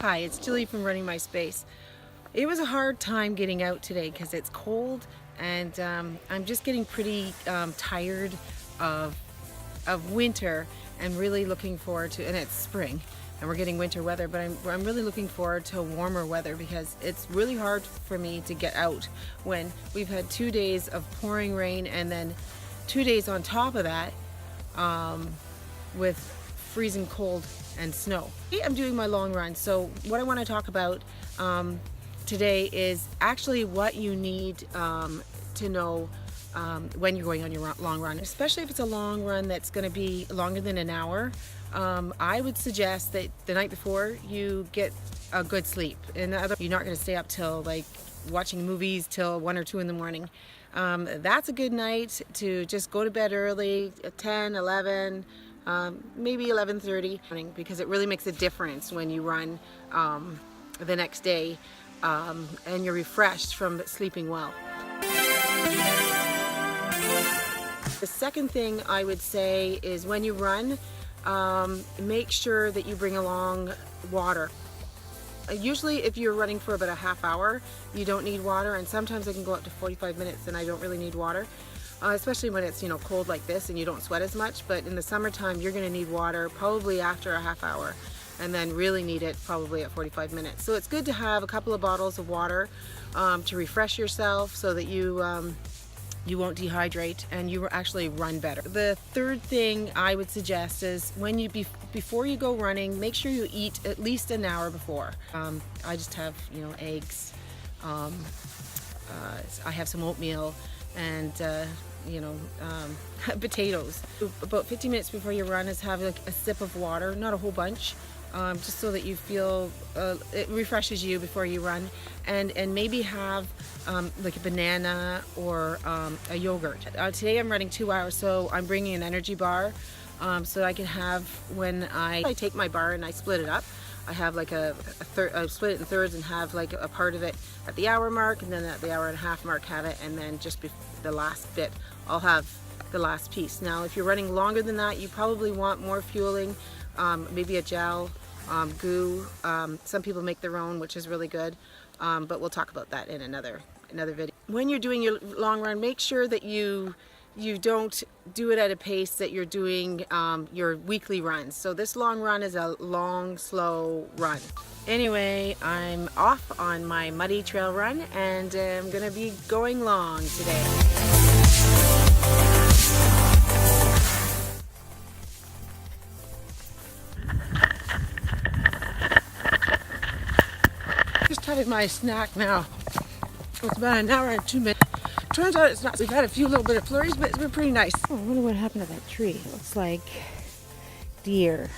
Hi, it's Julie from Running My Space. It was a hard time getting out today because it's cold and I'm just getting pretty tired of winter and really looking forward to, and it's spring and we're getting winter weather, but I'm really looking forward to warmer weather because it's really hard for me to get out when we've had 2 days of pouring rain and then 2 days on top of that with freezing cold and snow. I'm doing my long run, so what I want to talk about today is actually what you need to know when you're going on your long run, especially if it's a long run that's going to be longer than an hour. I would suggest that the night before you get a good sleep. You're not going to stay up till like watching movies till 1 or 2 in the morning. That's a good night to just go to bed early at 10, 11, maybe 11:30, because it really makes a difference when you run the next day and you're refreshed from sleeping well. The second thing I would say is when you run, make sure that you bring along water. Usually if you're running for about a half hour, you don't need water, and sometimes I can go up to 45 minutes and I don't really need water. Especially when it's cold like this and you don't sweat as much, but in the summertime you're going to need water probably after a half hour and then really need it probably at 45 minutes. So it's good to have a couple of bottles of water to refresh yourself so that you won't dehydrate and you actually run better. The third thing I would suggest is before you go running, make sure you eat at least an hour before. I just have eggs, I have some oatmeal and potatoes. About 50 minutes before you run is have like a sip of water, not a whole bunch, just so that you feel it refreshes you before you run, and maybe have like a banana or a yogurt. Today I'm running 2 hours, so I'm bringing an energy bar so I can have, when I take my bar and I split it up, I have like I split it in thirds and have like a part of it at the hour mark, and then at the hour and a half mark have it, and then just the last bit I'll have the last piece. Now if you're running longer than that, you probably want more fueling, maybe a gel, goo. Some people make their own, which is really good, but we'll talk about that in another video. When you're doing your long run, make sure that you don't do it at a pace that you're doing your weekly runs. So this long run is a long, slow run. Anyway, I'm off on my muddy trail run and I'm gonna be going long today. Just having my snack now. It's about an hour and 2 minutes. Turns out it's not. We've had a few little bit of flurries, but it's been pretty nice. Oh, I wonder what happened to that tree. It looks like deer.